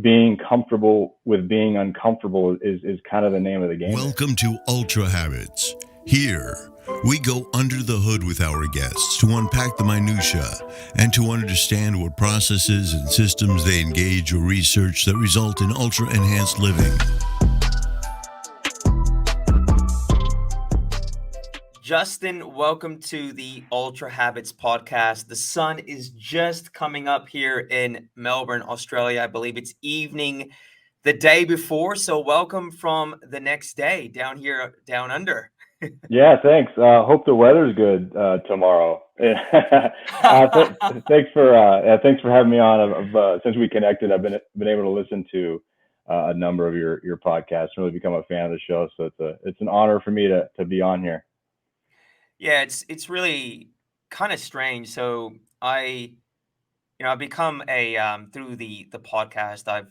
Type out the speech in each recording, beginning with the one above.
being comfortable with being uncomfortable is kind of the name of the game. Welcome to Ultrahabits. Here, we go under the hood with our guests to unpack the minutiae and to understand what processes and systems they engage or research that result in ultra-enhanced living. Justin, welcome to the Ultrahabits podcast. The sun is just coming up here in Melbourne, Australia. I believe it's evening the day before. So welcome from the next day down here, down under. Yeah, thanks. Hope the weather's good tomorrow. Thanks for having me on. Since we connected, I've been able to listen to a number of your podcasts. Really become a fan of the show. So it's an honor for me to be on here. Yeah, it's really kind of strange. So I've become through the podcast, I've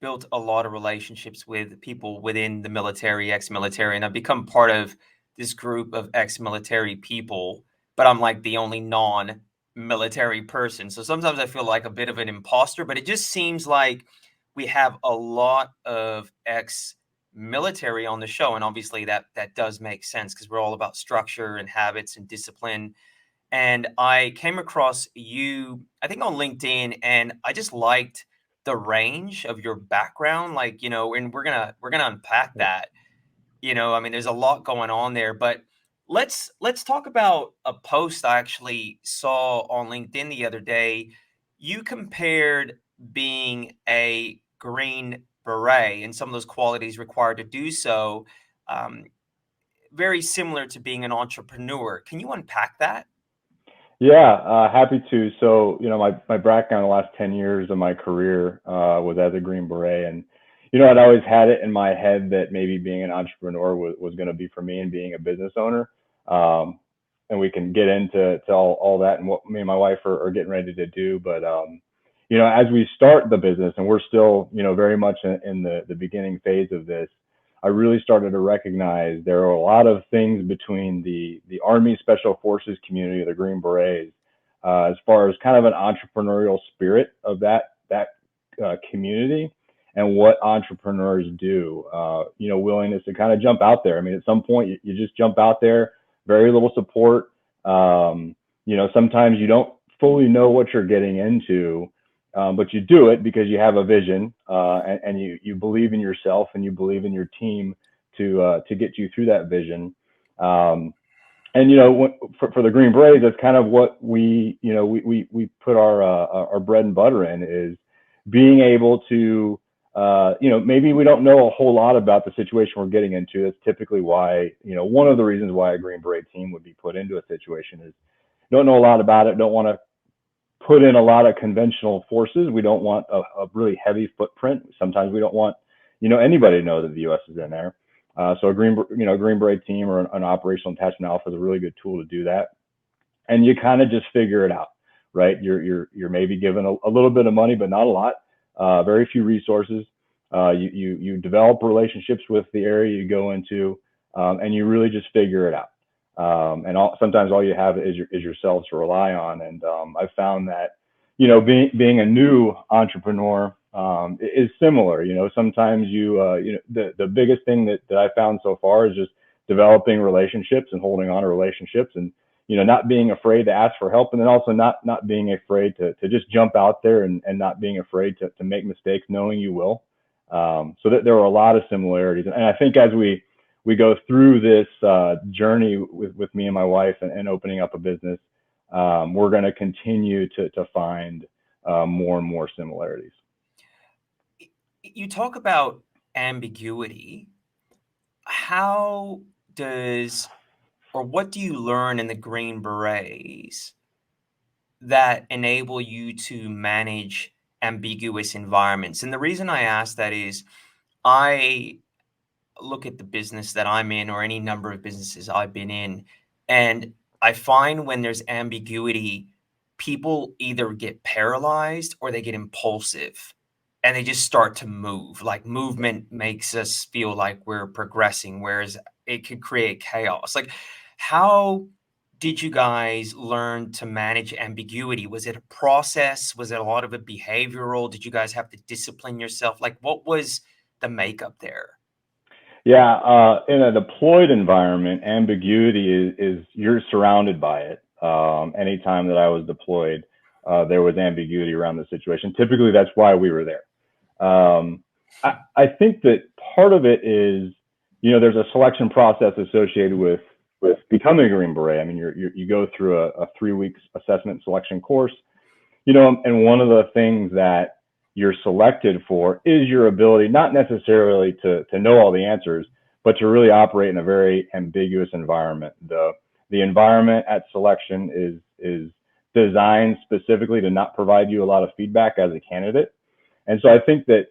built a lot of relationships with people within the military, ex-military, and I've become part of this group of ex-military people, but I'm like the only non-military person. So sometimes I feel like a bit of an imposter, but it just seems like we have a lot of ex-military on the show. And obviously that does make sense because we're all about structure and habits and discipline. And I came across you, I think on LinkedIn, and I just liked the range of your background, and we're gonna unpack that. I mean, there's a lot going on there, but let's talk about a post I actually saw on LinkedIn the other day. You compared being a Green Beret and some of those qualities required to do so, very similar to being an entrepreneur. Can you unpack that? Yeah, happy to. So, my background the last 10 years of my career was as a Green Beret. And, I'd always had it in my head that maybe being an entrepreneur was going to be for me and being a business owner. And we can get into all that and what me and my wife are getting ready to do. But, as we start the business and we're still, very much in the beginning phase of this, I really started to recognize there are a lot of things between the Army Special Forces community, the Green Berets, as far as kind of an entrepreneurial spirit of that community and what entrepreneurs do. Willingness to kind of jump out there. I mean, at some point you just jump out there, very little support. Sometimes you don't fully know what you're getting into. But you do it because you have a vision, and you believe in yourself and you believe in your team to get you through that vision. For the Green Berets, that's kind of what we put our bread and butter in, is being able to, maybe we don't know a whole lot about the situation we're getting into. That's typically why, one of the reasons why a Green Beret team would be put into a situation is don't know a lot about it, don't want to put in a lot of conventional forces. We don't want a really heavy footprint. Sometimes we don't want, anybody to know that the U.S. is in there. So a Green Beret team or an operational attachment alpha is a really good tool to do that. And you kind of just figure it out, right? You're maybe given a little bit of money, but not a lot. Very few resources. You develop relationships with the area you go into, and you really just figure it out. Sometimes all you have is yourselves to rely on. And I've found that, being a new entrepreneur is similar. Sometimes the biggest thing that I found so far is just developing relationships and holding on to relationships, and not being afraid to ask for help, and then also not being afraid to just jump out there and not being afraid to make mistakes, knowing you will. So that there are a lot of similarities, and I think as we go through this journey with me and my wife and opening up a business, we're going to continue to find more and more similarities. You talk about ambiguity. How does, or what do you learn in the Green Berets that enable you to manage ambiguous environments? And the reason I ask that is I look at the business that I'm in, or any number of businesses I've been in, and I find when there's ambiguity, people either get paralyzed or they get impulsive and they just start to move. Like, movement makes us feel like we're progressing, whereas it could create chaos. Like, how did you guys learn to manage ambiguity? Was it a process? Was it a lot of a behavioral? Did you guys have to discipline yourself? Like, what was the makeup there? Yeah, in a deployed environment, ambiguity is you're surrounded by it. Anytime that I was deployed, there was ambiguity around the situation. Typically, that's why we were there. I think that part of it is, there's a selection process associated with becoming a Green Beret. I mean, you go through a 3 week assessment selection course, and one of the things that you're selected for is your ability, not necessarily to know all the answers, but to really operate in a very ambiguous environment. The environment at selection is designed specifically to not provide you a lot of feedback as a candidate. And so I think that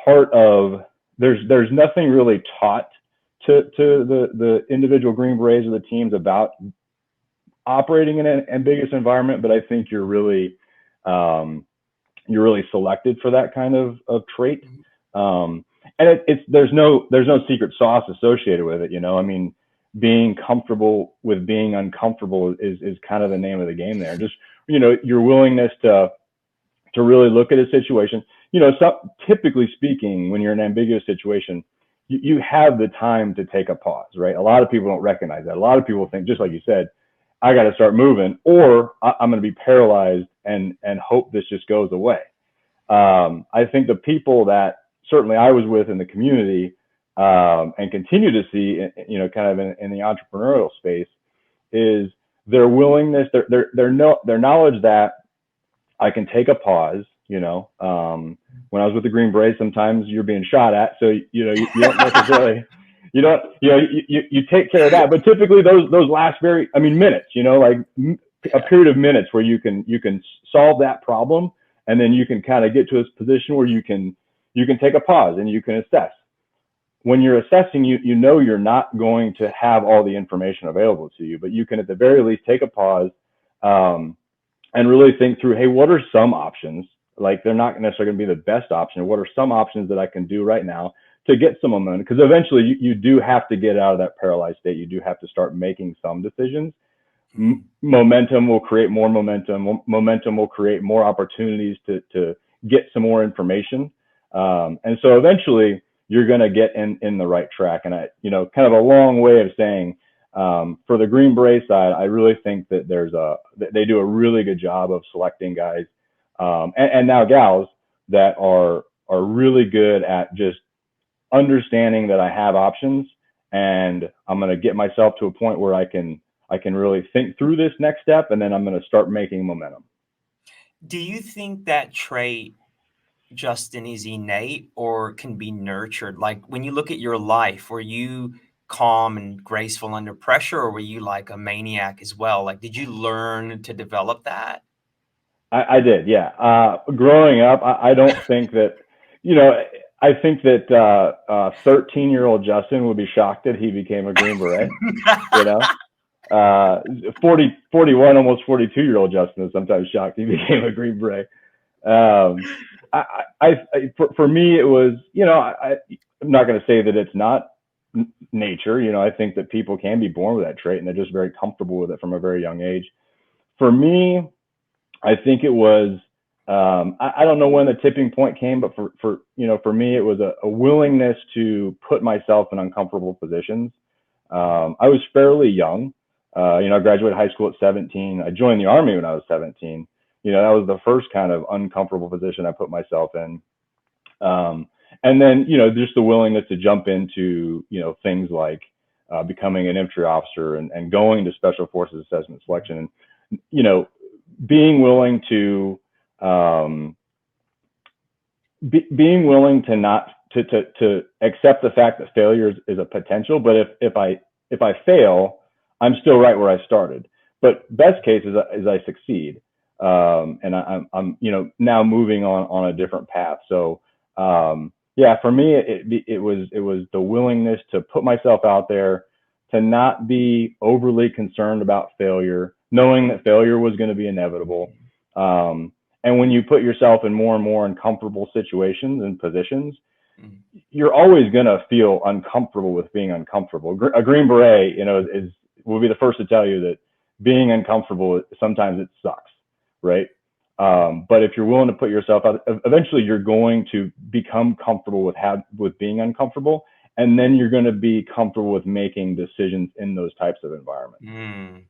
part of there's nothing really taught to the individual Green Berets or the teams about operating in an ambiguous environment, but I think you're really selected for that kind of trait. And there's no secret sauce associated with it. I mean, being comfortable with being uncomfortable is kind of the name of the game there. Just, your willingness to really look at a situation. Typically speaking, when you're in an ambiguous situation, you have the time to take a pause, right? A lot of people don't recognize that. A lot of people think, just like you said, I got to start moving, or I'm going to be paralyzed and hope this just goes away. I think the people that certainly I was with in the community and continue to see, kind of in the entrepreneurial space, is their willingness, their knowledge that I can take a pause. When I was with the Green Beret, sometimes you're being shot at, so you don't necessarily. You take care of that, but typically those last minutes, a period of minutes where you can solve that problem, and then you can kind of get to a position where you can take a pause and you can assess. When you're assessing, you're not going to have all the information available to you, but you can at the very least take a pause and really think through, hey, what are some options? Like, they're not necessarily going to be the best option. What are some options that I can do right now to get some momentum? Because eventually you do have to get out of that paralyzed state. You do have to start making some decisions. Momentum will create more momentum. Momentum will create more opportunities to get some more information. And so eventually you're going to get in the right track. And kind of a long way of saying, for the Green Beret side, I really think that they do a really good job of selecting guys and now gals that are really good at just understanding that I have options, and I'm going to get myself to a point where I can really think through this next step, and then I'm going to start making momentum. Do you think that trait, Justin, is innate or can be nurtured? Like, when you look at your life, were you calm and graceful under pressure, or were you like a maniac as well? Like, did you learn to develop that? I did, yeah. Growing up, I don't think that, I think that 13-year-old Justin would be shocked that he became a Green Beret. 41, almost 42-year-old Justin is sometimes shocked he became a Green Beret. For me, it was, I'm not going to say that it's not nature. I think that people can be born with that trait and they're just very comfortable with it from a very young age. For me, I think it was, I don't know when the tipping point came, but for me, it was a willingness to put myself in uncomfortable positions. I was fairly young. I graduated high school at 17. I joined the Army when I was 17. That was the first kind of uncomfortable position I put myself in. And then, just the willingness to jump into, things like becoming an infantry officer and going to Special Forces Assessment Selection, and, being willing to not to accept the fact that failure is a potential. But if I fail, I'm still right where I started. But best case is I succeed, and I'm now moving on a different path. So for me, it was the willingness to put myself out there, to not be overly concerned about failure, knowing that failure was going to be inevitable. And when you put yourself in more and more uncomfortable situations and positions, you're always going to feel uncomfortable with being uncomfortable. A Green Beret, will be the first to tell you that being uncomfortable, sometimes it sucks, right? But if you're willing to put yourself out, eventually you're going to become comfortable with being uncomfortable, and then you're going to be comfortable with making decisions in those types of environments.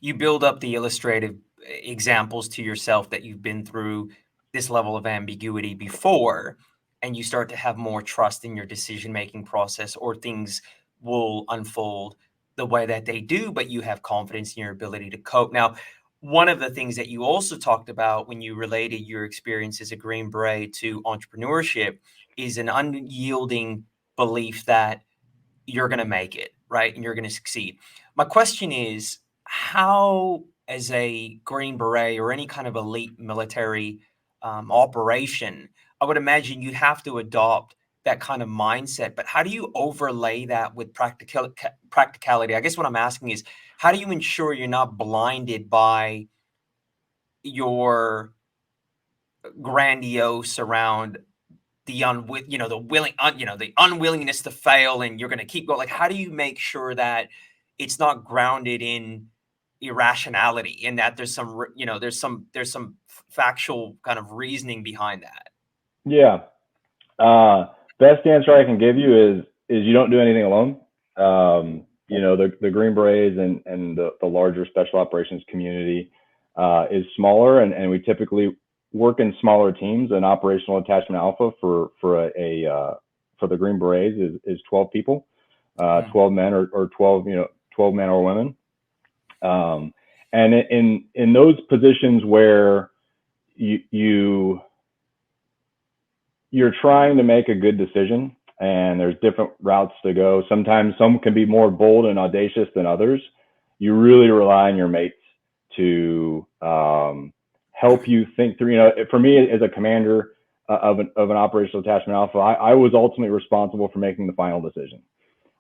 You build up the illustrative examples to yourself that you've been through this level of ambiguity before, and you start to have more trust in your decision-making process, or things will unfold the way that they do, but you have confidence in your ability to cope. Now, one of the things that you also talked about when you related your experience as a Green Beret to entrepreneurship is an unyielding belief that you're going to make it, right? And you're going to succeed. My question is, how, as a Green Beret or any kind of elite military operation, I would imagine you'd have to adopt that kind of mindset. But how do you overlay that with practicality? I guess what I'm asking is, how do you ensure you're not blinded by your grandiose around the the unwillingness to fail, and you're going to keep going? Like, how do you make sure that it's not grounded in irrationality, and that there's some there's some factual kind of reasoning behind that? Yeah. Best answer I can give you is you don't do anything alone. The Green Berets and the larger special operations community is smaller, and we typically work in smaller teams. An operational attachment alpha for the Green Berets is 12 people, 12 men or 12 men or women. And in those positions where you're trying to make a good decision, and there's different routes to go. Sometimes some can be more bold and audacious than others. You really rely on your mates to help you think through. For me, as a commander of an operational attachment alpha, I was ultimately responsible for making the final decision.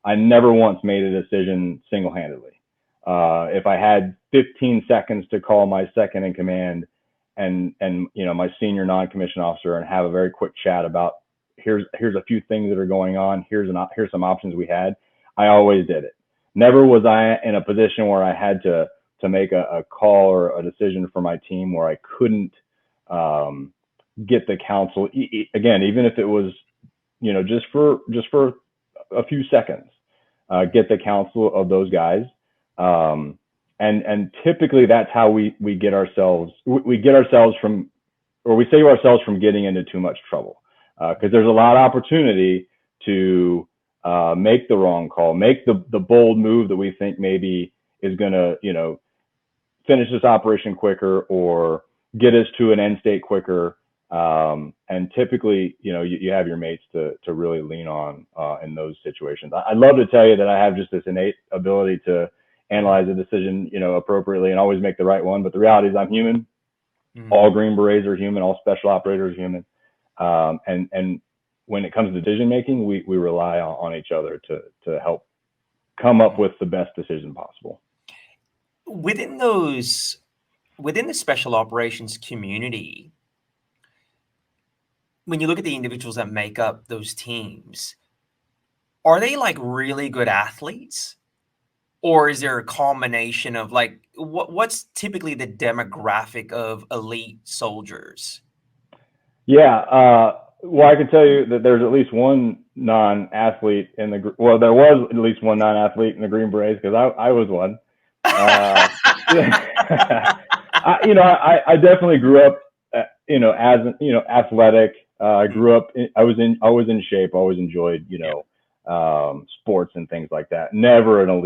I never once made a decision single-handedly. If I had 15 seconds to call my second in command and my senior non-commissioned officer and have a very quick chat about here's a few things that are going on, here's some options we had, I always did it. Never was I in a position where I had to make a call or a decision for my team where I couldn't get the counsel, again, even if it was just for a few seconds, get the counsel of those guys. And typically that's how we get ourselves from, or we save ourselves from getting into too much trouble. Because there's a lot of opportunity to make the wrong call, make the bold move that we think maybe is going to, finish this operation quicker or get us to an end state quicker. And typically, you have your mates to really lean on in those situations. I'd love to tell you that I have just this innate ability to analyze a decision, appropriately and always make the right one. But the reality is I'm human. All Green Berets are human. All special operators are human. And when it comes to decision making, we rely on each other to help come up with the best decision possible. Within the special operations community, when you look at the individuals that make up those teams, are they like really good athletes? Or is there a combination of like, what's typically the demographic of elite soldiers? Yeah. Well, I can tell you that there's at least one non-athlete in there was at least one non-athlete in the Green Berets, because I was one. I definitely grew up, as athletic. I grew up. I was in shape. Always enjoyed, sports and things like that. Never at an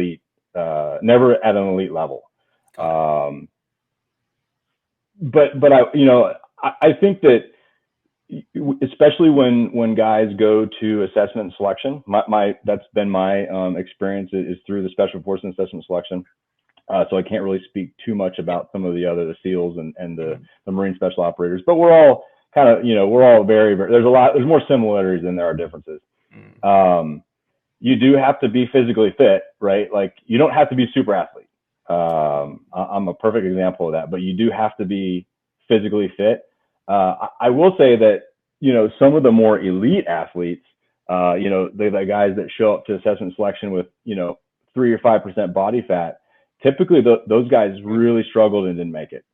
elite level. But I think that, especially when guys go to assessment and selection, that's been my experience is through the Special Forces assessment selection. So I can't really speak too much about some of the SEALs and the Marine special operators, but we're all kind of, we're all very, very, there's more similarities than there are differences. You do have to be physically fit, right? Like, you don't have to be a super athlete. I'm a perfect example of that, but you do have to be physically fit. I will say that, some of the more elite athletes, the guys that show up to assessment selection with, 3 or 5% body fat, typically those guys really struggled and didn't make it.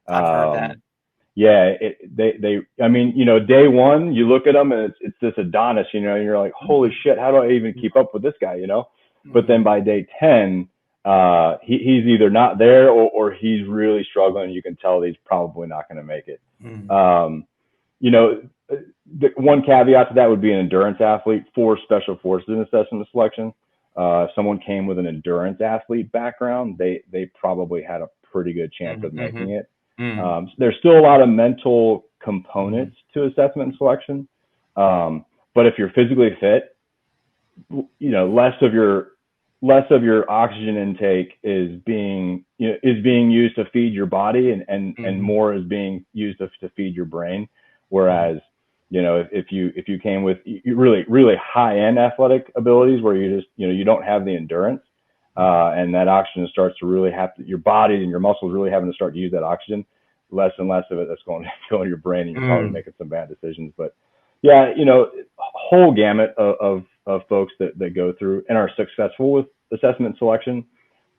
I've heard that. Yeah, I mean, you know, day one, you look at them and it's this Adonis, you know, and you're like, holy shit, how do I even keep up with this guy, you know? But then by day 10, he's either not there or he's really struggling. You can tell that he's probably not going to make it. You know, the one caveat to that would be an endurance athlete for special forces and assessment selection. If someone came with an endurance athlete background, they probably had a pretty good chance of making it. There's still a lot of mental components to assessment and selection. But if you're physically fit, you know, less of your oxygen intake is being used to feed your body and more is being used to feed your brain. Whereas, you know, if you came with really, really high end athletic abilities where you just, you know, you don't have the endurance, and that oxygen starts to really your body and your muscles really having to start to use that oxygen, less and less of it that's going to go in your brain, and you're probably making some bad decisions. But yeah, you know, whole gamut of folks that go through and are successful with assessment selection.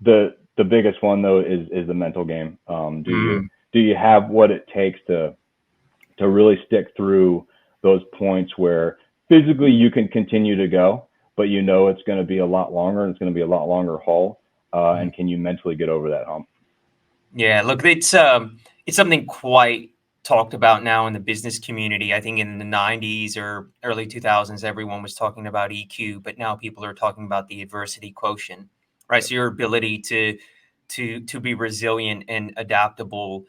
The biggest one though is the mental game. Do you have what it takes to really stick through those points where physically you can continue to go, but you know it's going to be a lot longer and it's going to be a lot longer haul, and can you mentally get over that hump? Yeah, look, it's something quite talked about now in the business community. I think in the 90s or early 2000s, everyone was talking about EQ, but now people are talking about the adversity quotient, right? So your ability to be resilient and adaptable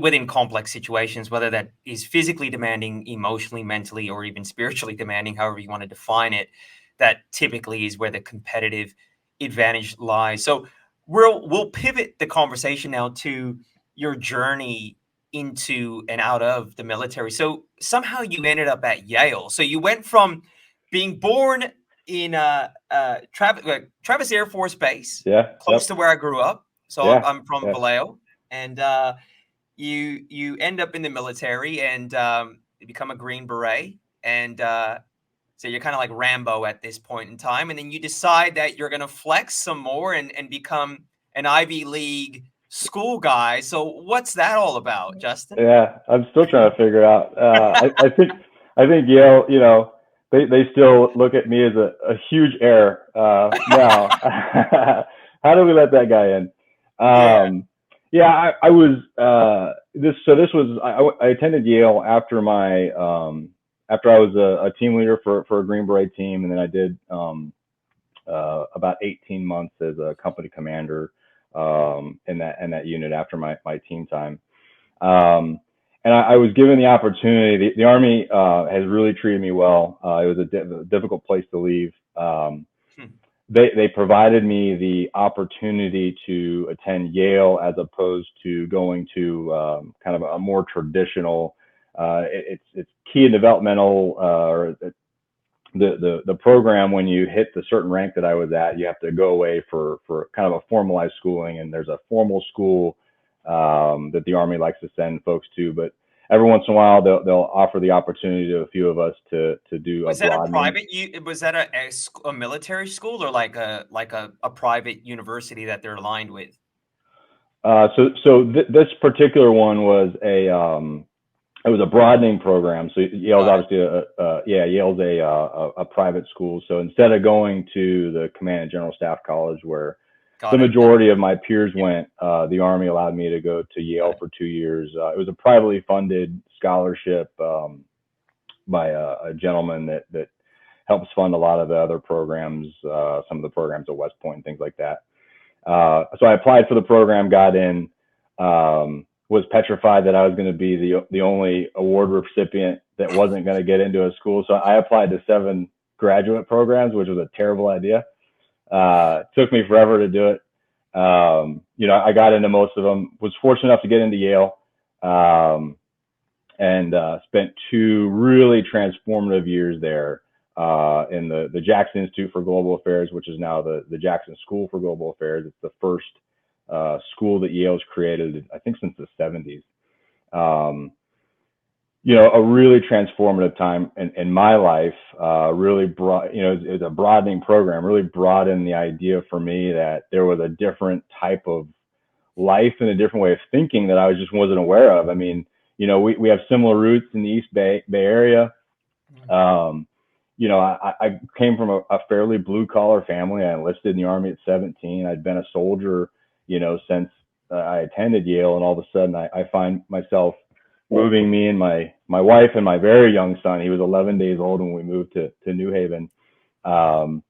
within complex situations, whether that is physically demanding, emotionally, mentally, or even spiritually demanding, however you want to define it, that typically is where the competitive advantage lies. So we'll pivot the conversation now to your journey into and out of the military. So somehow you ended up at Yale. So you went from being born in Travis Air Force Base, close to where I grew up. So I'm from Vallejo, and you end up in the military and you become a Green Beret, and so you're kind of like Rambo at this point in time, and then you decide that you're going to flex some more and become an Ivy League school guy. So what's that all about, Justin? Yeah, I'm still trying to figure out. I think Yale, you know, they still look at me as a huge error now. How do we let that guy in? I was I attended Yale after after I was a team leader for a Green Beret team, and then I did about 18 months as a company commander in that unit after my team time. And I was given the opportunity. The Army has really treated me well. It was a difficult place to leave. They provided me the opportunity to attend Yale as opposed to going to kind of a more traditional. It's key and developmental, or the program. When you hit the certain rank that I was at, you have to go away for kind of a formalized schooling. And there's a formal school that the Army likes to send folks to, but every once in a while they'll offer the opportunity to a few of us to do. Was that a private? Was that a military school or like a private university that they're aligned with? This particular one was it was a broadening program. So Yale's obviously Yale's a private school. So instead of going to the Command and General Staff College where the majority of my peers went, the Army allowed me to go to Yale for 2 years. It was a privately funded scholarship by a gentleman that helps fund a lot of the other programs, some of the programs at West Point and things like that. So I applied for the program, got in, was petrified that I was going to be the only award recipient that wasn't going to get into a school. So I applied to 7 graduate programs, which was a terrible idea. Took me forever to do it. You know, I got into most of them, was fortunate enough to get into Yale, and spent 2 really transformative years there in the Jackson Institute for Global Affairs, which is now the Jackson School for Global Affairs. It's the first school that Yale's created, I think, since the 70s. a really transformative time in my life. Really brought, it was a broadening program, really brought in the idea for me that there was a different type of life and a different way of thinking that I just wasn't aware of. I mean, we have similar roots in the East Bay Area. I came from a fairly blue collar family. I enlisted in the Army at 17. I'd been a soldier, since I attended Yale, and all of a sudden I find myself moving, me and my wife and my very young son. He was 11 days old when we moved to New Haven. You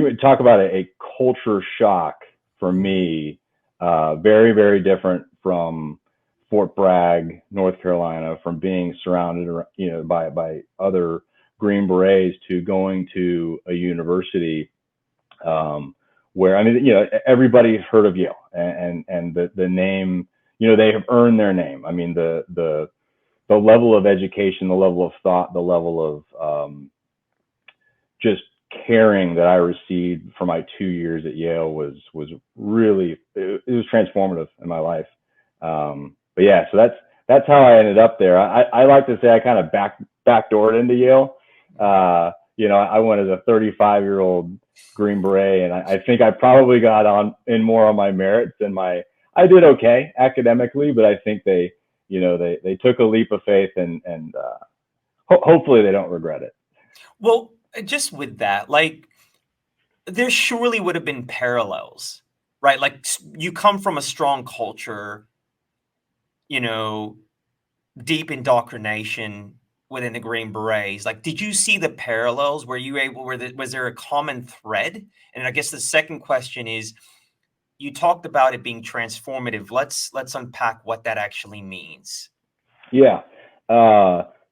would talk about a culture shock for me. Very, very different from Fort Bragg, North Carolina, from being surrounded, by other Green Berets, to going to a university where, everybody's heard of Yale, and the name, they have earned their name. I mean, the level of education, the level of thought, the level of just caring that I received for my 2 years at Yale was really, it was transformative in my life. But yeah, so that's how I ended up there. I like to say I kind of backdoored into Yale. I went as a 35-year-old Green Beret, and I think I probably got in more on my merits than I did okay academically, but I think they took a leap of faith, and hopefully they don't regret it. Well, just with that, like, there surely would have been parallels, right? Like, you come from a strong culture, deep indoctrination within the Green Berets. Like, did you see the parallels? Was there a common thread? And I guess the second question is, you talked about it being transformative. Let's unpack what that actually means. Yeah.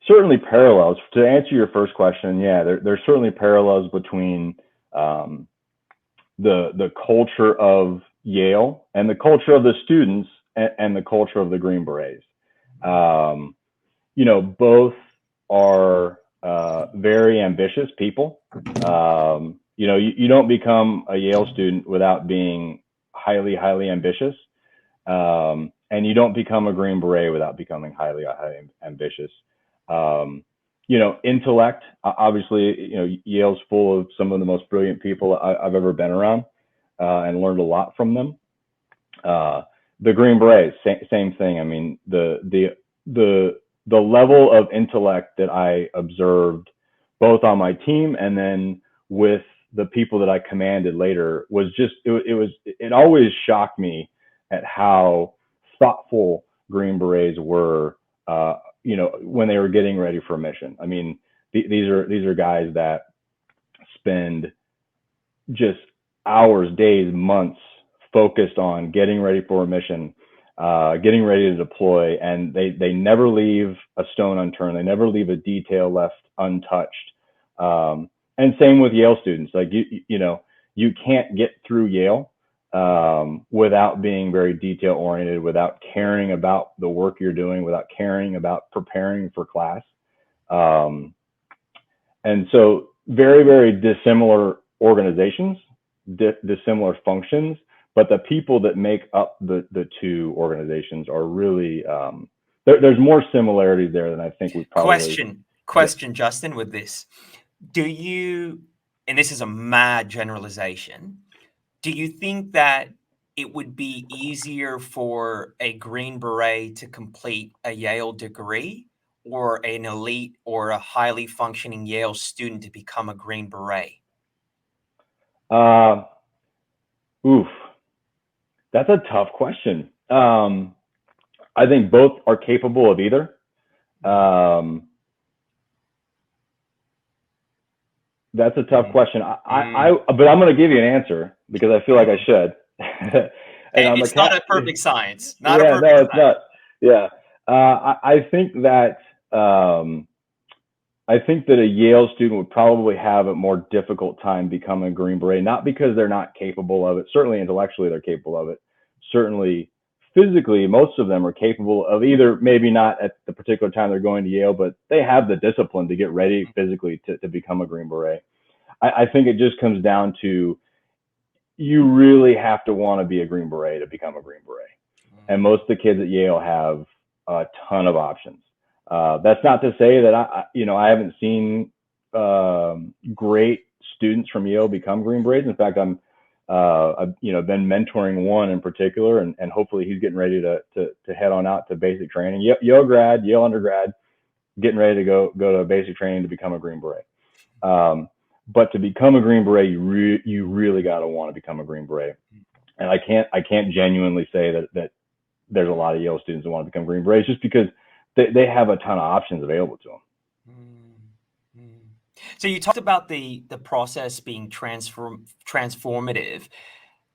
Certainly parallels. To answer your first question, yeah, there's certainly parallels between the culture of Yale and the culture of the students and the culture of the Green Berets. Both are very ambitious people. You don't become a Yale student without being highly, highly ambitious. And you don't become a Green Beret without becoming highly, highly ambitious. Intellect, obviously, Yale's full of some of the most brilliant people I've ever been around, and learned a lot from them. The Green Berets, same thing. I mean, the level of intellect that I observed both on my team and then with the people that I commanded later was just, it always shocked me at how thoughtful Green Berets were, when they were getting ready for a mission. I mean, these are guys that spend just hours, days, months focused on getting ready for a mission, getting ready to deploy, and they never leave a stone unturned. They never leave a detail left untouched. And same with Yale students. Like, you can't get through Yale without being very detail oriented, without caring about the work you're doing, without caring about preparing for class. And so very, very dissimilar organizations, dissimilar functions, but the people that make up the two organizations are really, there's more similarities there than I think we probably. Question, Justin, with this. Do you, and this is a mad generalization, do you think that it would be easier for a Green Beret to complete a Yale degree, or an elite or a highly functioning Yale student to become a Green Beret? Oof, that's a tough question. I think both are capable of either. That's a tough question. But I'm going to give you an answer because I feel like I should. And it's not a perfect science. It's not. Yeah. I think that a Yale student would probably have a more difficult time becoming a Green Beret, not because they're not capable of it. Certainly intellectually they're capable of it. Certainly physically, most of them are capable of either, maybe not at the particular time they're going to Yale, but they have the discipline to get ready physically to become a Green Beret. I think it just comes down to, you really have to want to be a Green Beret to become a Green Beret. And most of the kids at Yale have a ton of options. That's not to say that I haven't seen great students from Yale become Green Berets. In fact, I've been mentoring one in particular, and hopefully he's getting ready to head on out to basic training. Yale grad, Yale undergrad, getting ready to go to basic training to become a Green Beret. But to become a Green Beret, you really got to want to become a Green Beret. And I can't genuinely say that there's a lot of Yale students that want to become Green Berets, just because they have a ton of options available to them. So you talked about the process being transformative.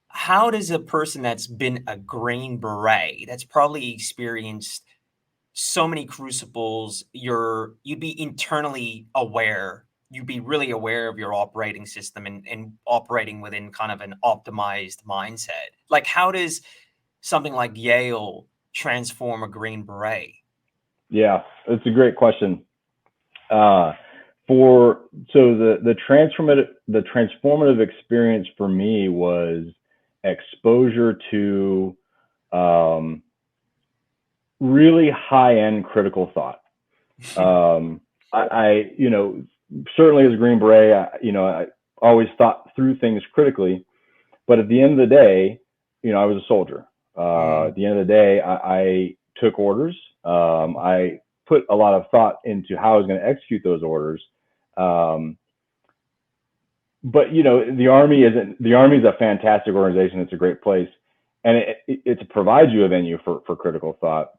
How does a person that's been a Green Beret, that's probably experienced so many crucibles, you'd be internally aware, you'd be really aware of your operating system and operating within kind of an optimized mindset? Like, how does something like Yale transform a Green Beret? Yeah, it's a great question. The transformative experience for me was exposure to really high-end critical thought. I certainly as a Green Beret, I always thought through things critically, but at the end of the day, I was a soldier. At the end of the day, I took orders. I put a lot of thought into how I was going to execute those orders. But the Army is a fantastic organization. It's a great place, and it provides you a venue for critical thought.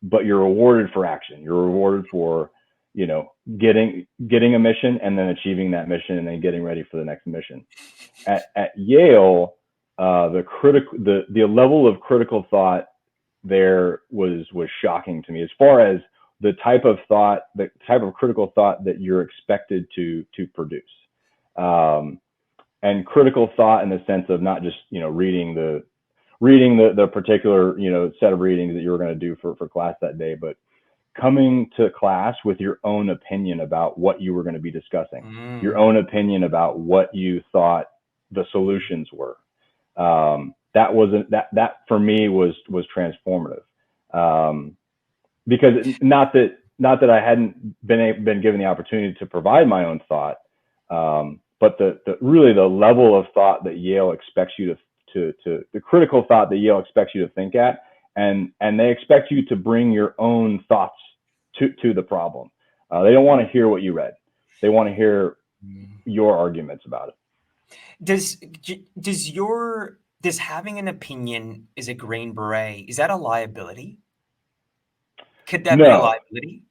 But you're rewarded for action. You're rewarded for getting a mission and then achieving that mission and then getting ready for the next mission. At Yale, the level of critical thought there was shocking to me, as far as the type of critical thought that you're expected to produce. And critical thought in the sense of not just reading the particular set of readings that you were going to do for class that day, but coming to class with your own opinion about what you were going to be discussing, your own opinion about what you thought the solutions were. That for me was transformative, because not that I hadn't been given the opportunity to provide my own thought, but really the level of thought that Yale expects you to the critical thought that Yale expects you to think at, and they expect you to bring your own thoughts to the problem. They don't want to hear what you read. They want to hear your arguments about it. Does having an opinion as a Green Beret, is that a liability? Could that be a liability?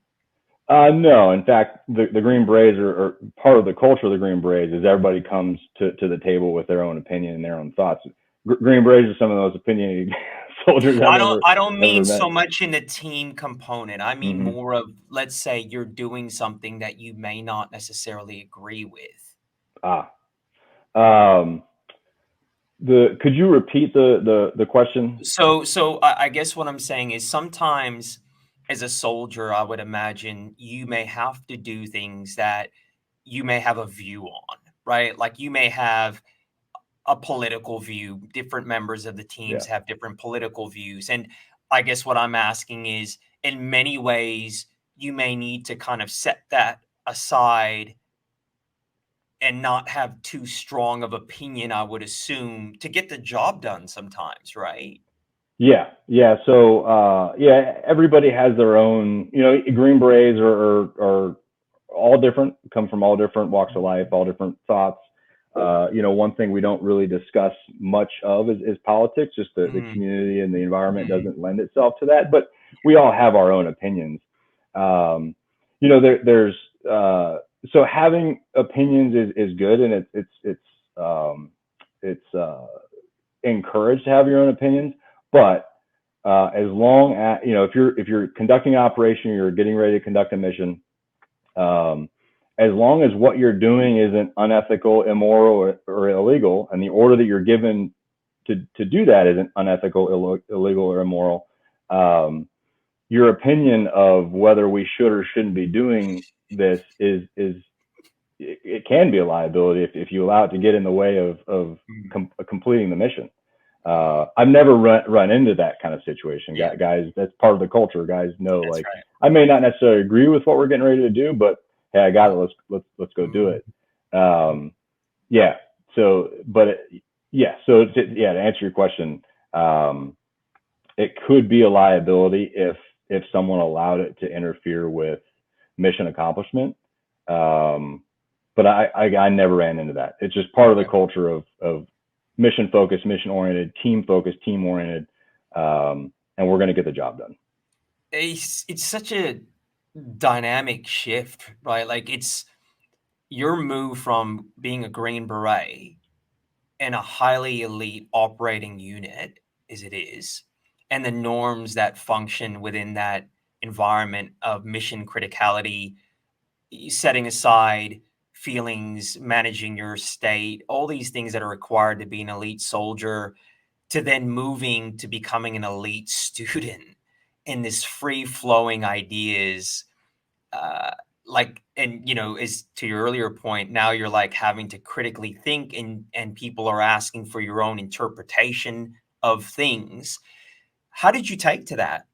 No. In fact, the Green Berets are part of the culture of the Green Berets is everybody comes to the table with their own opinion and their own thoughts. Green Berets are some of the most opinionated soldiers I don't mean so much in the team component. I mean more of, let's say you're doing something that you may not necessarily agree with. Could you repeat the question? So I guess what I'm saying is, sometimes as a soldier, I would imagine you may have to do things that you may have a view on, right? Like, you may have a political view. Different members of the teams have different political views. And I guess what I'm asking is, in many ways, you may need to kind of set that aside and not have too strong of opinion, I would assume, to get the job done sometimes, right? Yeah. So, everybody has their own, Green Berets are all different, come from all different walks of life, all different thoughts. One thing we don't really discuss much of is politics. Just the community and the environment doesn't lend itself to that, but we all have our own opinions. So having opinions is good, and it's encouraged to have your own opinions. But as long as if you're conducting an operation, you're getting ready to conduct a mission, as long as what you're doing isn't unethical, immoral, or illegal, and the order that you're given to do that isn't unethical, illegal, or immoral, your opinion of whether we should or shouldn't be doing this it can be a liability if you allow it to get in the way of completing the mission. I've never run into that kind of situation. Yeah. Guys, that's part of the culture. Guys know, That's like, right. I may not necessarily agree with what we're getting ready to do, but hey, I got it. Let's go do it. Yeah. So, but so to answer your question, it could be a liability if someone allowed it to interfere with mission accomplishment. But I never ran into that. It's just part of the culture of mission focused, mission oriented, team focused, team oriented, and we're going to get the job done. It's such a dynamic shift, right? Like, it's your move from being a Green Beret and a highly elite operating unit as it is, and the norms that function within that environment of mission criticality, setting aside feelings, managing your state, all these things that are required to be an elite soldier, to then moving to becoming an elite student in this free flowing ideas. Like, and as to your earlier point, now you're like having to critically think, and people are asking for your own interpretation of things. How did you take to that?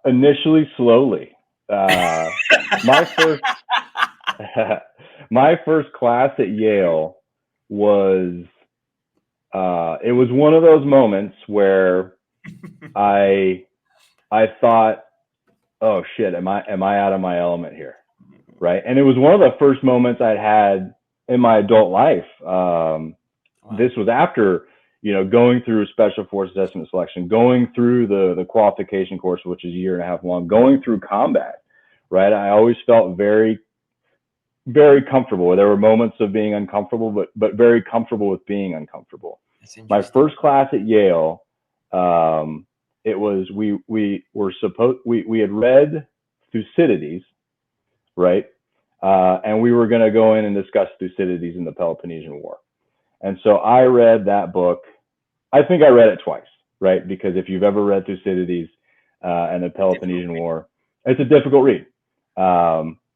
Initially, slowly. My first my first class at Yale was it was one of those moments where I thought, oh shit, am I out of my element here? Right. And it was one of the first moments I'd had in my adult life. Wow. This was after, going through special forces assessment selection, going through the qualification course, which is a year and a half long, going through combat. Right. I always felt very, very comfortable. There were moments of being uncomfortable, but very comfortable with being uncomfortable. My first class at Yale, it was, we had read Thucydides, right? And we were going to go in and discuss Thucydides in the Peloponnesian War. And so I read that book. I think I read it twice, right? Because if you've ever read Thucydides and the Peloponnesian War, it's a difficult read.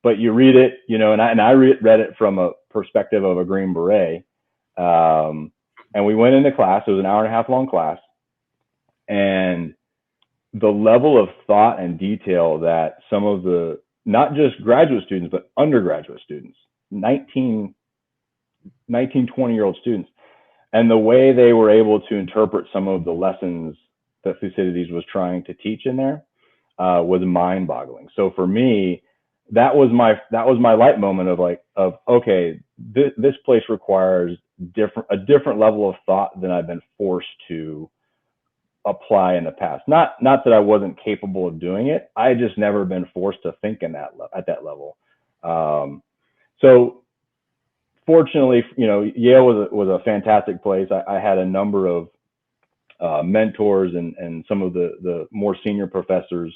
But you read it, and I read it from a perspective of a Green Beret. And we went into class. It was an hour and a half long class. And the level of thought and detail that some of the, not just graduate students, but undergraduate students, 19, 20-year-old students, and the way they were able to interpret some of the lessons that Thucydides was trying to teach in there was mind boggling. So for me, that was my light moment of okay, this place requires a different level of thought than I've been forced to apply in the past. Not that I wasn't capable of doing it. I had just never been forced to think at that level. So fortunately, Yale was a fantastic place. I had a number of mentors and some of the more senior professors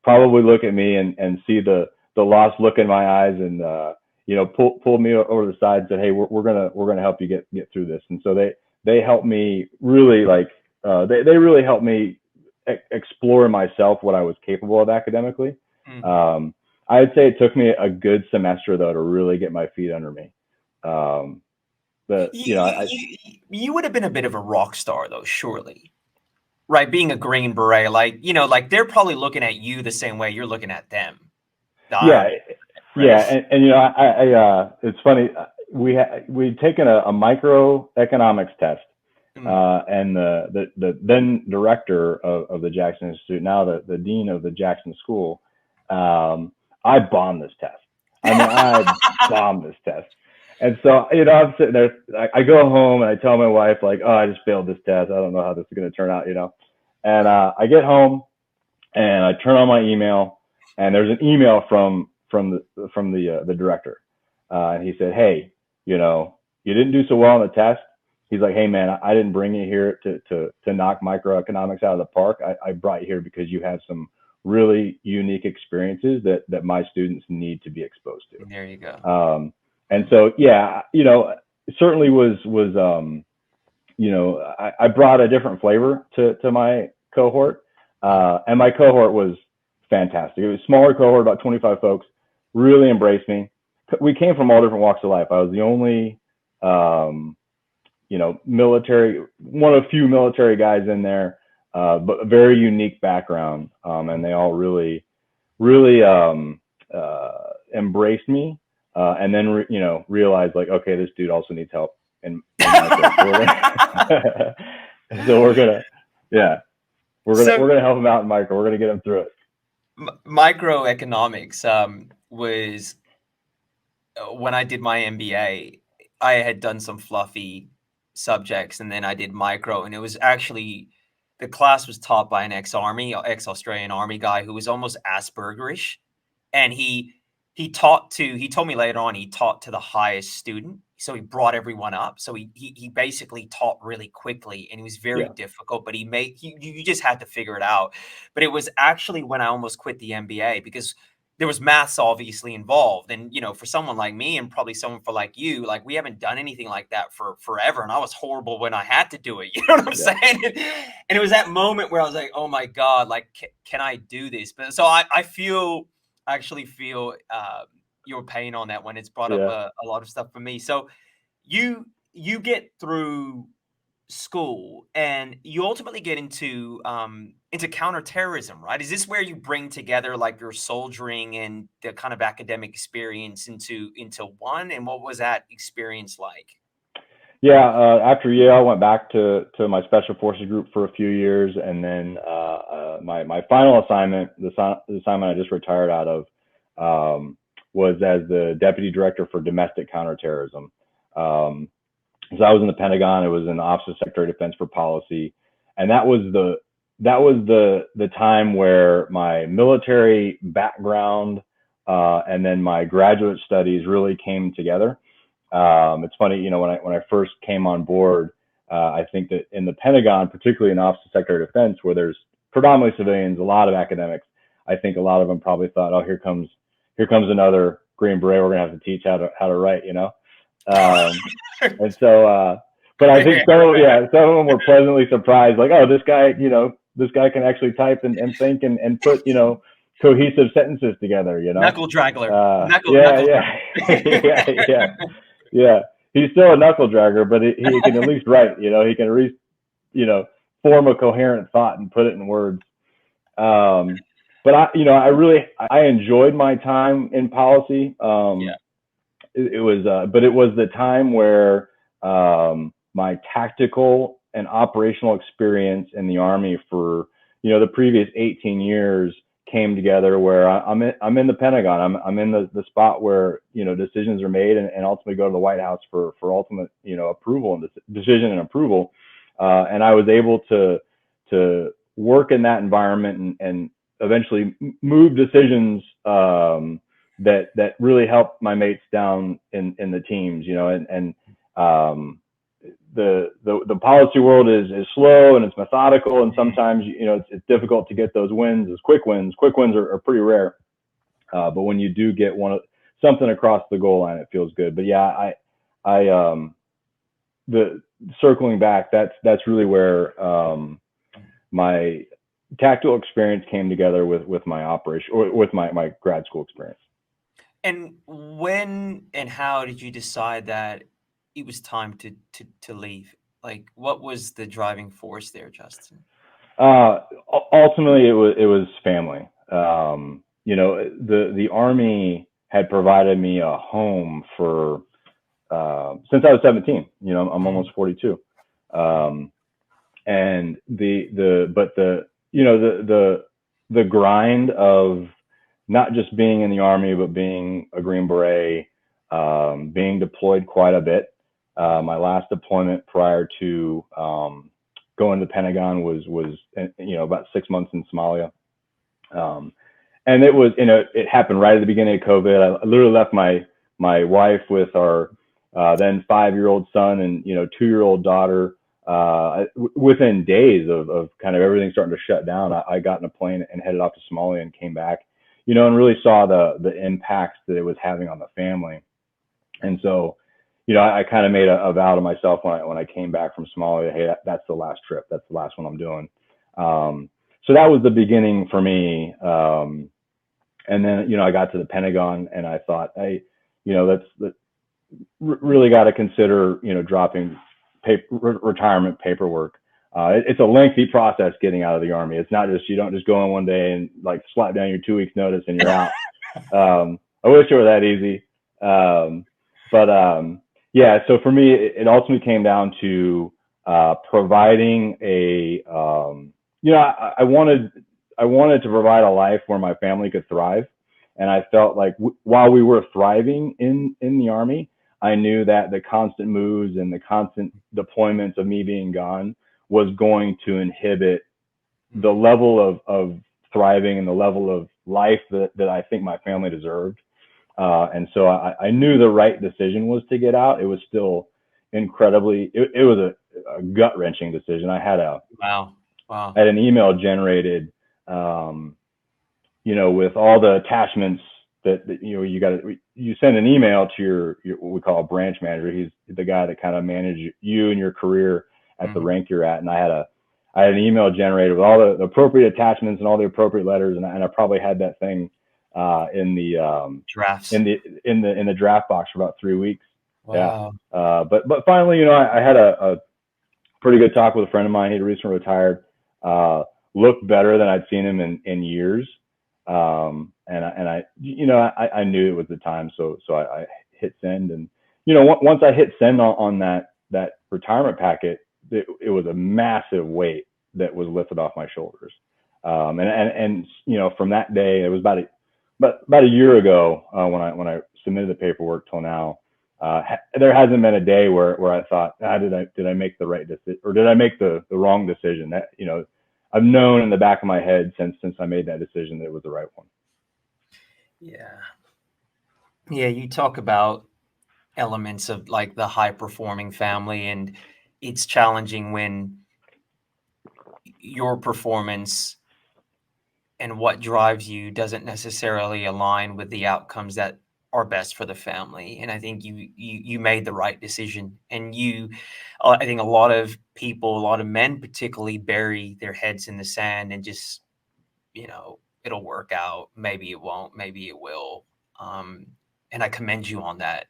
probably look at me and see the lost look in my eyes and pulled me over the side and said, hey, we're gonna help you get through this. And so they helped me really they really helped me explore myself what I was capable of academically. Mm-hmm. I'd say it took me a good semester though to really get my feet under me. But you would have been a bit of a rock star though, surely, right? Being a Green Beret, like they're probably looking at you the same way you're looking at them. Yeah. And I it's funny. We'd taken a microeconomics test. And the then director of the Jackson Institute, now the dean of the Jackson School, I bombed this test. I mean, I bombed this test. And so, I'm sitting there, I go home and I tell my wife, like, oh, I just failed this test. I don't know how this is going to turn out, And I get home and I turn on my email and there's an email from the director. And he said, hey, you didn't do so well on the test. He's like, hey man, I didn't bring you here to knock microeconomics out of the park. I brought you here because you have some really unique experiences that my students need to be exposed to. There you go. And so, yeah, it certainly was, I brought a different flavor to my cohort. And my cohort was fantastic. It was a smaller cohort, about 25 folks, really embraced me. We came from all different walks of life. I was the only, military, one of a few military guys in there, but a very unique background. And they all really, really embraced me. And then, realized like, okay, this dude also needs help in micro. So we're gonna, yeah, we're gonna help him out in micro. We're gonna get him through it. Microeconomics was when I did my MBA. I had done some fluffy subjects, and then I did micro, and it was actually the class was taught by an ex-Australian Army guy who was almost Aspergerish, and he told me later on he taught to the highest student, so he brought everyone up. So he basically taught really quickly, and it was very difficult, but you just had to figure it out. But it was actually when I almost quit the MBA because there was maths obviously involved. And, for someone like me and probably someone for like you, like we haven't done anything like that for forever. And I was horrible when I had to do it. You know what I'm saying? And it was that moment where I was like, oh my God, like, can I do this? But so I actually feel your pain on that one. It's brought up a lot of stuff for me. So you get through school and you ultimately get into counterterrorism, right? Is this where you bring together like your soldiering and the kind of academic experience into one? And what was that experience like? Yeah, after Yale, I went back to my special forces group for a few years, and then my final assignment, the assignment I just retired out of, was as the deputy director for domestic counterterrorism. So I was in the Pentagon. It was in the Office of Secretary of Defense for Policy, and that was the time where my military background and then my graduate studies really came together. It's funny, when I first came on board, I think that in the Pentagon, particularly in the Office of Secretary of Defense, where there's predominantly civilians, a lot of academics, I think a lot of them probably thought, oh, here comes another Green Beret. We're gonna have to teach how to write, and so, but I think some of them were pleasantly surprised, like, oh, this guy can actually type and think and put, cohesive sentences together, Knuckle draggler. Yeah. He's still a knuckle dragger, but he can at least write, he can at least, form a coherent thought and put it in words. But I enjoyed my time in policy. It was the time where my tactical and operational experience in the Army for the previous 18 years came together, where I'm in the Pentagon. I'm in the spot where decisions are made and ultimately go to the White House for ultimate approval and decision and approval. And I was able to work in that environment and eventually move decisions that really helped my mates down in the teams, the policy world is slow and it's methodical, and sometimes it's difficult to get those wins as quick wins. Quick wins are pretty rare, but when you do get something across the goal line, it feels good. But yeah, the circling back, that's really where my tactical experience came together with my operation, or with my grad school experience. And when and how did you decide that it was time to leave? Like, what was the driving force there, Justin? Ultimately, it was family. The Army had provided me a home for since I was 17. I'm almost 42, and the grind of not just being in the Army, but being a Green Beret, being deployed quite a bit. My last deployment prior to going to the Pentagon was about 6 months in Somalia. And it was, it happened right at the beginning of COVID. I literally left my wife with our then 5-year-old son and 2-year-old daughter. Within days of kind of everything starting to shut down, I got in a plane and headed off to Somalia and came back, and really saw the impacts that it was having on the family. And so, I kind of made a vow to myself when I came back from Somalia, hey, that's the last trip. That's the last one I'm doing. So that was the beginning for me. And then, I got to the Pentagon and I thought, hey, that's really got to consider, dropping retirement paperwork. It's a lengthy process getting out of the Army. It's not just, you don't just go in one day and like slap down your 2 weeks notice and you're out. I wish it were that easy. Yeah, so for me, it ultimately came down to providing a, I wanted to provide a life where my family could thrive. And I felt like while we were thriving in the Army, I knew that the constant moves and the constant deployments of me being gone was going to inhibit the level of thriving and the level of life that I think my family deserved. And so I knew the right decision was to get out. It was still incredibly, it was a gut wrenching decision. I had Wow. I had an email generated, with all the attachments that you send an email to your what we call a branch manager. He's the guy that kind of manages you and your career at the rank you're at. And I had an email generated with all the appropriate attachments and all the appropriate letters. And I probably had that thing in the drafts in the draft box for about 3 weeks. Wow. Yeah. But finally, I had a pretty good talk with a friend of mine. He'd recently retired, looked better than I'd seen him in years. And I knew it was the time. So I hit send, and, once I hit send on that retirement packet, it was a massive weight that was lifted off my shoulders. And from that day, it was about a year ago, when I submitted the paperwork till now, there hasn't been a day where I thought, did I make the right decision, or did I make the wrong decision? That, I've known in the back of my head since I made that decision that it was the right one. Yeah. Yeah. You talk about elements of like the high performing family, and it's challenging when your performance and what drives you doesn't necessarily align with the outcomes that are best for the family. And I think you made the right decision. And I think a lot of people, a lot of men particularly, bury their heads in the sand and just, it'll work out. Maybe it won't, maybe it will. And I commend you on that.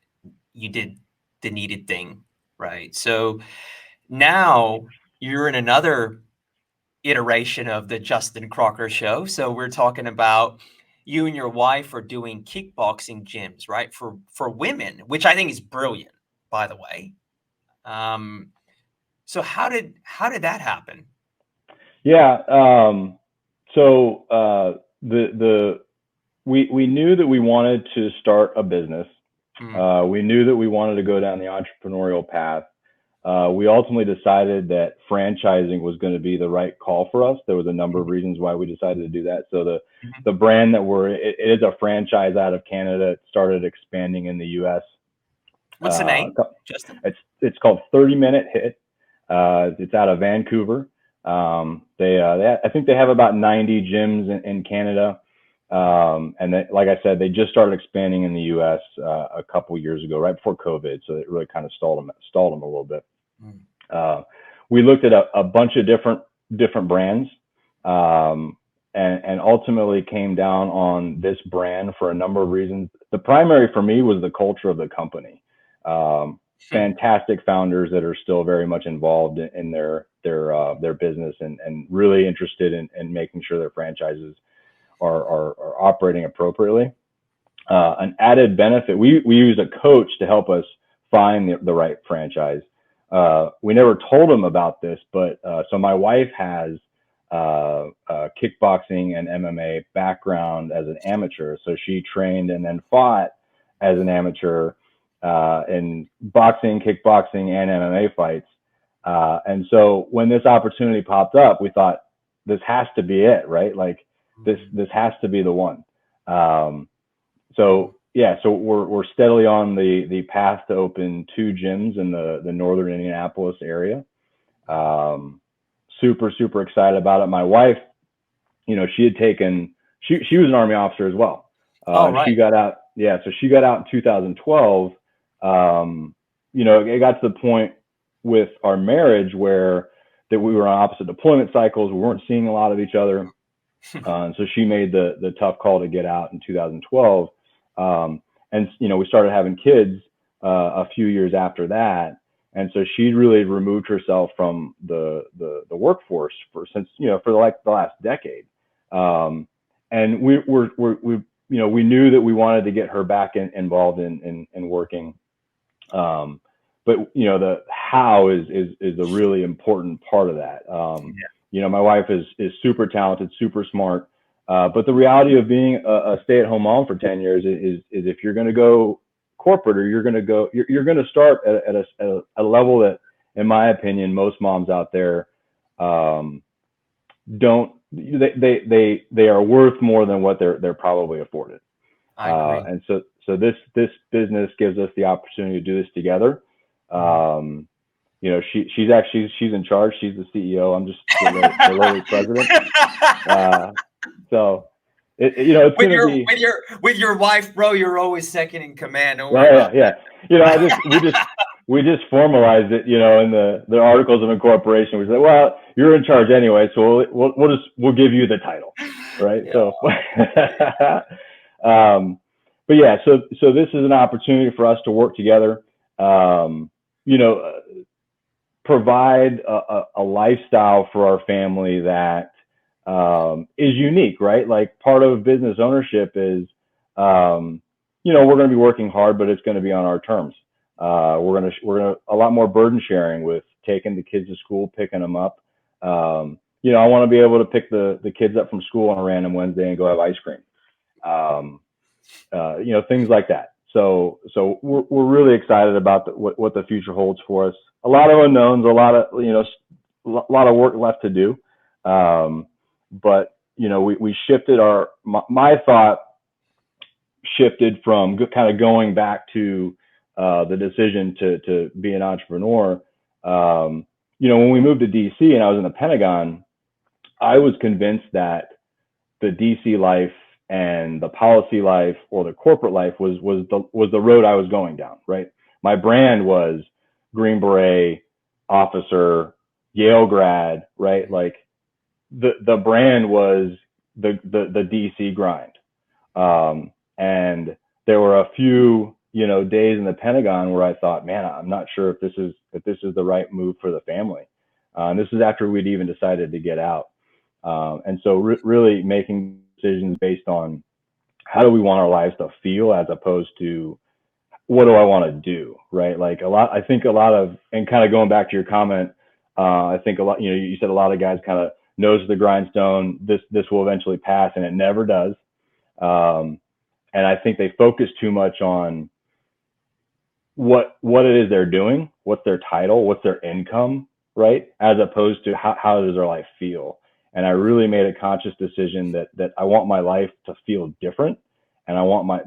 You did the needed thing, right? So now you're in another iteration of the Justin Crocker show. So we're talking about you and your wife are doing kickboxing gyms, right? For women, which I think is brilliant, by the way. So how did that happen? Yeah. So we knew that we wanted to start a business. We knew that we wanted to go down the entrepreneurial path. We ultimately decided that franchising was going to be the right call for us. There was a number of reasons why we decided to do that. So the brand that it is a franchise out of Canada. It started expanding in the U.S. What's the name, Justin? It's called 30-Minute Hit. It's out of Vancouver. I think they have about 90 gyms in Canada. And like I said, they just started expanding in the U.S. A couple years ago, right before COVID. So it really kind of stalled them a little bit. We looked at a bunch of different brands, and ultimately came down on this brand for a number of reasons. The primary for me was the culture of the company. Fantastic founders that are still very much involved in their business and really interested in making sure their franchises are operating appropriately. An added benefit, we use a coach to help us find the right franchise. We never told them about this, but so my wife has kickboxing and MMA background as an amateur. So she trained and then fought as an amateur in boxing, kickboxing, and MMA fights. And so when this opportunity popped up, we thought, this has to be it, right? Like this has to be the one. So we're steadily on the path to open 2 gyms in the northern Indianapolis area. Super excited about it. My wife, she had taken, she was an Army officer as well. Right. She got out. Yeah. So she got out in 2012. It got to the point with our marriage that we were on opposite deployment cycles. We weren't seeing a lot of each other. So she made the tough call to get out in 2012. And we started having kids a few years after that. And so she really removed herself from the workforce since, for like the last decade. And we knew that we wanted to get her back involved in working. But the how is a really important part of that. My wife is super talented, super smart. But the reality of being a stay-at-home mom for 10 years is if you're going to go corporate, or you're going to start at a level that, in my opinion, most moms out there don't. They are worth more than what they're probably afforded. I agree. And so this business gives us the opportunity to do this together. She's in charge. She's the CEO. I'm just the lowly president. So it's with going to be with your wife, bro. You're always second in command. Don't worry about that. We just formalized it. In the articles of incorporation, we said, well, you're in charge anyway, so we'll give you the title, right? Yeah. So, but yeah, so this is an opportunity for us to work together. Provide a lifestyle for our family that is unique, right? Like, part of business ownership is, we're going to be working hard, but it's going to be on our terms. We're going to a lot more burden sharing with taking the kids to school, picking them up. I want to be able to pick the kids up from school on a random Wednesday and go have ice cream. Things like that. So we're really excited about what the future holds for us. A lot of unknowns, a lot of work left to do. But we shifted my thought shifted from kind of going back to the decision to be an entrepreneur. When we moved to DC and I was in the Pentagon, I was convinced that the DC life and the policy life or the corporate life was the road I was going down, right? My brand was Green Beret, officer, Yale grad, right? Like, the brand was the DC grind. And there were a few, days in the Pentagon where I thought, man, I'm not sure if this is the right move for the family. And this is after we'd even decided to get out. And so really making decisions based on how do we want our lives to feel, as opposed to what do I want to do, right? Like, I think a lot of, and kind of going back to your comment, I think a lot, you said a lot of guys kind of nose to the grindstone. This will eventually pass, and it never does. And I think they focus too much on what it is they're doing, what's their title, what's their income, right? As opposed to how does their life feel. And I really made a conscious decision that I want my life to feel different. And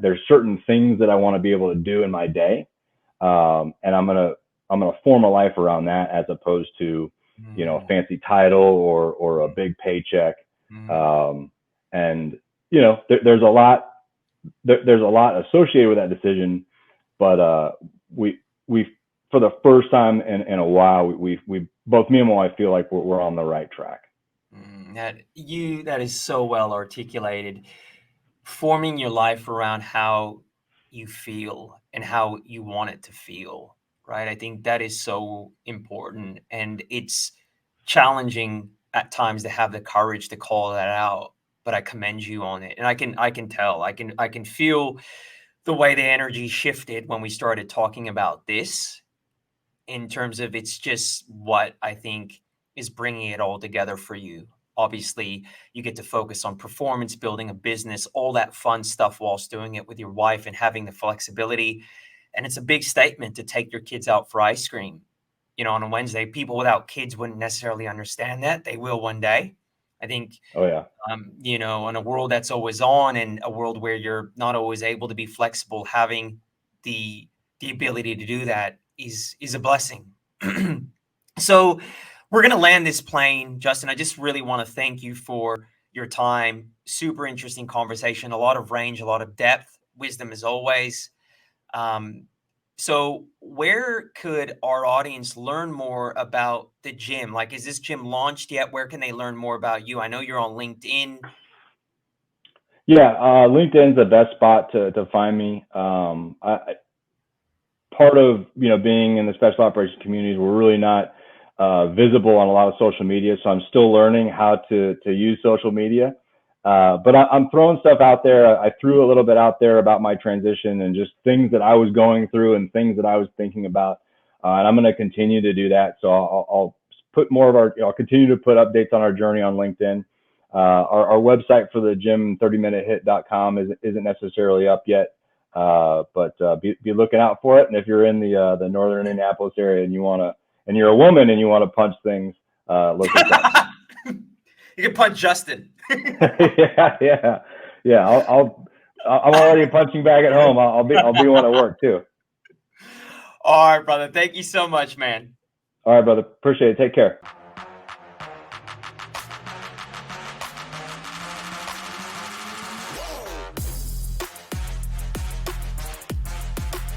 there's certain things that I want to be able to do in my day. And I'm going to form a life around that, as opposed to, a fancy title or a big paycheck. And, there's a lot associated with that decision, but, we for the first time in a while, we both, me and my wife, feel like we're on the right track. That is so well articulated. Forming your life around how you feel and how you want it to feel, right? I think that is so important, and it's challenging at times to have the courage to call that out. But I commend you on it, and I can tell, I can feel the way the energy shifted when we started talking about this, in terms of it's just what I think is bringing it all together for you. Obviously, you get to focus on performance, building a business, all that fun stuff, whilst doing it with your wife and having the flexibility. And it's a big statement to take your kids out for ice cream, on a Wednesday. People without kids wouldn't necessarily understand that. They will one day. I think, oh yeah, in a world that's always on, and a world where you're not always able to be flexible, having the ability to do that is a blessing. So we're going to land this plane, Justin. I just really want to thank you for your time. Super interesting conversation, a lot of range, a lot of depth, wisdom as always. So where could our audience learn more about the gym? Like, is this gym launched yet? Where can they learn more about you? I know you're on LinkedIn. Yeah, LinkedIn's the best spot to find me. part of, being in the special operations communities, we're really not visible on a lot of social media. So I'm still learning how to use social media. But I'm throwing stuff out there. I threw a little bit out there about my transition and just things that I was going through and things that I was thinking about. And I'm going to continue to do that. So I'll put more of I'll continue to put updates on our journey on LinkedIn. Our website for the gym30minutehit.com isn't necessarily up yet. But be looking out for it. And if you're in the northern Indianapolis area and you're a woman and you want to punch things, look at that. You can punch Justin. yeah. I'm already a punching bag at home. I'll be one at work too. All right, brother. Thank you so much, man. All right, brother. Appreciate it. Take care.